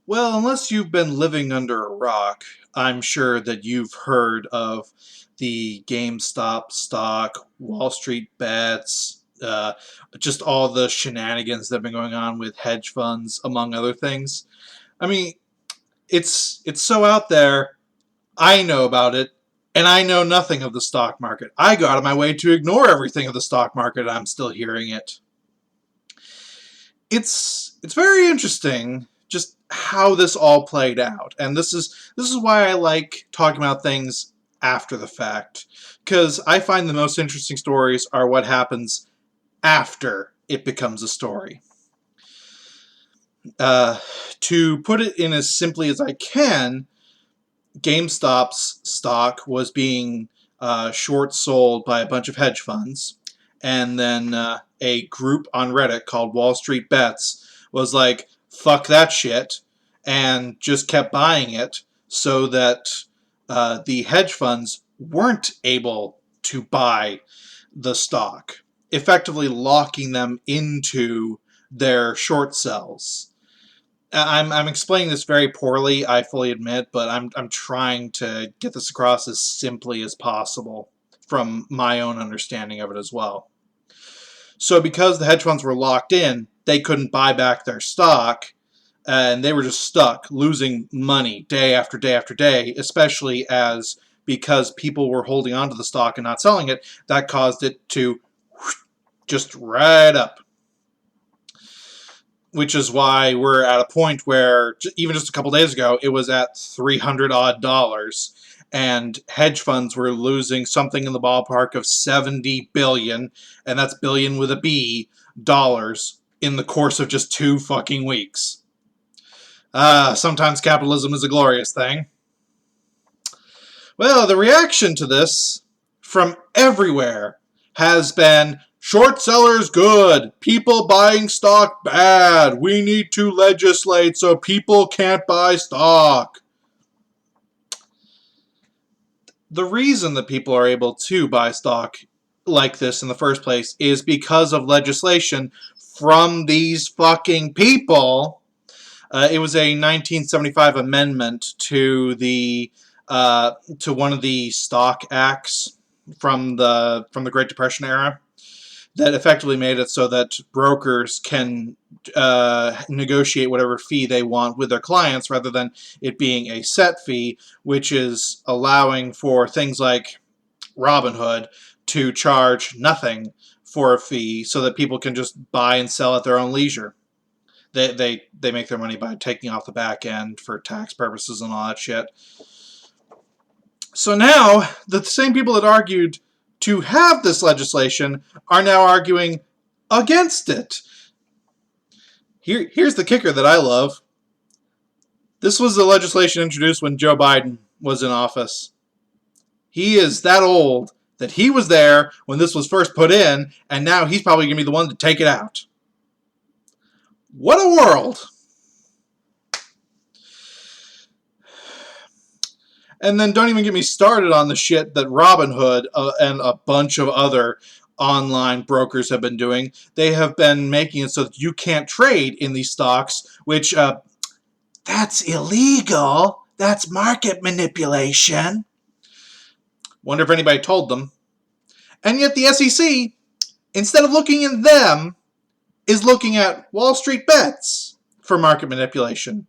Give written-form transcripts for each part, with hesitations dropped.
Well, unless you've been living under a rock, I'm sure that you've heard of the GameStop stock, Wall Street bets, just all the shenanigans that have been going on with hedge funds, among other things. I mean, it's so out there. I know about it, and I know nothing of the stock market. I go out of my way to ignore everything of the stock market, and I'm still hearing it. It's very interesting just how this all played out, and this is why I like talking about things after the fact, because I find the most interesting stories are what happens after it becomes a story. Uh, to put it in as simply as I can, GameStop's stock was being short sold by a bunch of hedge funds, and then a group on Reddit called Wall Street Bets was like, fuck that shit, and just kept buying it so that the hedge funds weren't able to buy the stock, effectively locking them into their short sells. I'm explaining this very poorly, I fully admit, but I'm trying to get this across as simply as possible from my own understanding of it as well. So because the hedge funds were locked in, they couldn't buy back their stock, and they were just stuck losing money day after day after day, especially as because people were holding onto the stock and not selling it, that caused it to just right up. Which is why we're at a point where even just a couple days ago it was at $300 odd, and hedge funds were losing something in the ballpark of 70 billion, and that's billion with a B, dollars in the course of just 2 fucking weeks. Sometimes capitalism is a glorious thing. Well, the reaction to this from everywhere has been, short sellers good, people buying stock bad, we need to legislate so people can't buy stock. The reason that people are able to buy stock like this in the first place is because of legislation from these fucking people. It was a 1975 amendment to the to one of the stock acts from the Great Depression era that effectively made it so that brokers can negotiate whatever fee they want with their clients rather than it being a set fee, which is allowing for things like Robinhood to charge nothing for a fee so that people can just buy and sell at their own leisure. They make their money by taking off the back end for tax purposes and all that shit. So now, the same people that argued to have this legislation are now arguing against it. Here's the kicker that I love. This was the legislation introduced when Joe Biden was in office. He is that old that he was there when this was first put in, and now he's probably going to be the one to take it out. What a world! And then don't even get me started on the shit that Robinhood and a bunch of other online brokers have been doing. They have been making it so that you can't trade in these stocks, which, that's illegal. That's market manipulation. Wonder if anybody told them. And yet the SEC, instead of looking at them, is looking at Wall Street Bets for market manipulation.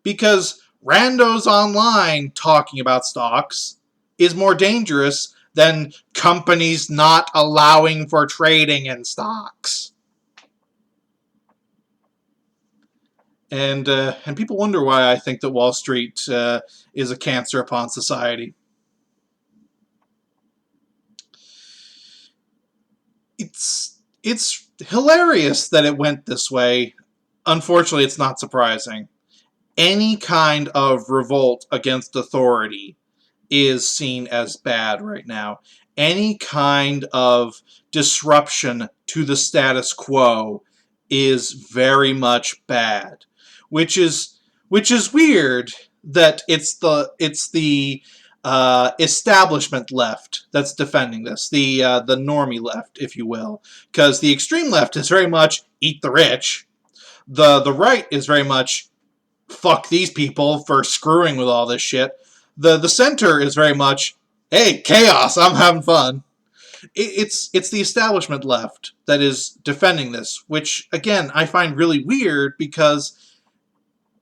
Because randos online talking about stocks is more dangerous than companies not allowing for trading in stocks. And people wonder why I think that Wall Street is a cancer upon society. It's hilarious that it went this way. Unfortunately, it's not surprising. Any kind of revolt against authority is seen as bad right now. Any kind of disruption to the status quo is very much bad, which is weird that it's the establishment left that's defending this, the normie left, if you will, because the extreme left is very much eat the rich. The right is very much fuck these people for screwing with all this shit. The center is very much, hey, chaos, I'm having fun. It's the establishment left that is defending this, which again I find really weird because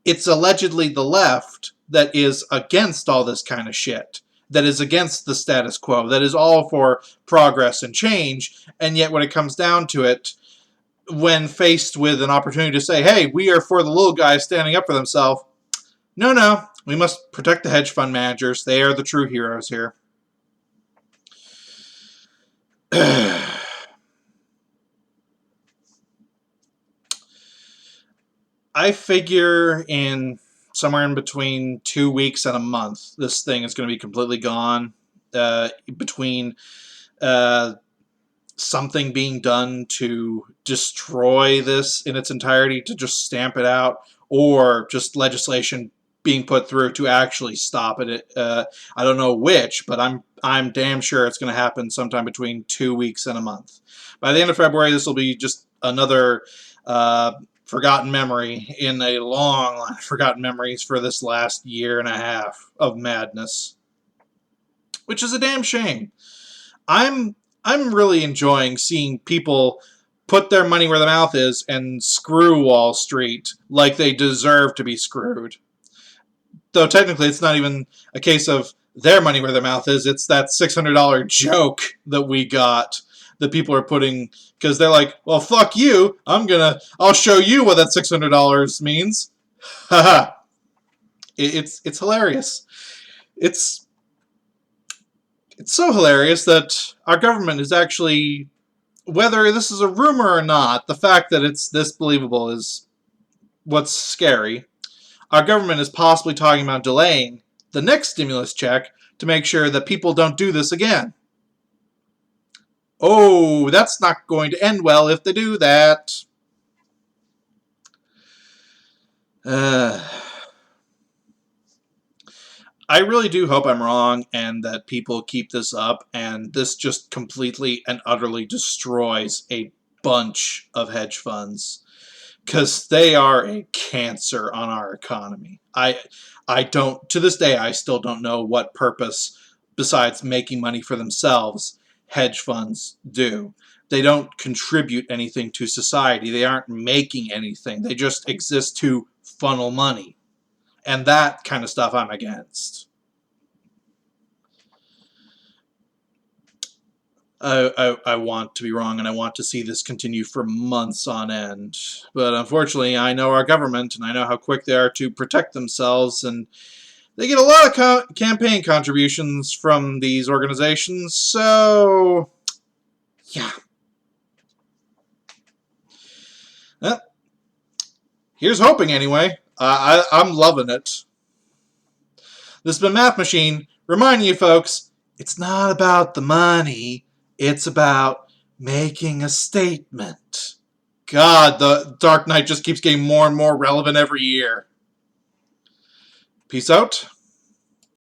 it's allegedly the left that is against all this kind of shit, that is against the status quo, that is all for progress and change, and yet when it comes down to it, when faced with an opportunity to say, hey, we are for the little guys standing up for themselves, no, we must protect the hedge fund managers. They are the true heroes here. I figure in somewhere in between 2 weeks and a month, this thing is going to be completely gone. Between something being done to destroy this in its entirety, to just stamp it out, or just legislation being put through to actually stop it. I don't know which, but I'm damn sure it's going to happen sometime between 2 weeks and a month. By the end of February, this will be just another forgotten memory in a long line of forgotten memories for this last year and a half of madness, which is a damn shame. I'm really enjoying seeing people put their money where their mouth is and screw Wall Street like they deserve to be screwed. Though technically it's not even a case of their money where their mouth is, it's that $600 joke that we got that people are putting, because they're like, well, fuck you, I'll show you what that $600 means. Haha. It's hilarious. It's so hilarious that our government is actually, whether this is a rumor or not, the fact that it's this believable is what's scary. Our government is possibly talking about delaying the next stimulus check to make sure that people don't do this again. Oh, that's not going to end well if they do that. I really do hope I'm wrong and that people keep this up and this just completely and utterly destroys a bunch of hedge funds, because they are a cancer on our economy. I don't, to this day, I still don't know what purpose, besides making money for themselves, hedge funds do. They don't contribute anything to society. They aren't making anything. They just exist to funnel money. And that kind of stuff I'm against. I want to be wrong, and I want to see this continue for months on end. But unfortunately, I know our government, and I know how quick they are to protect themselves, and they get a lot of campaign contributions from these organizations, so yeah. Well, here's hoping anyway. I'm loving it. This has been Math Machine, reminding you folks, it's not about the money, it's about making a statement. God, the Dark Knight just keeps getting more and more relevant every year. Peace out.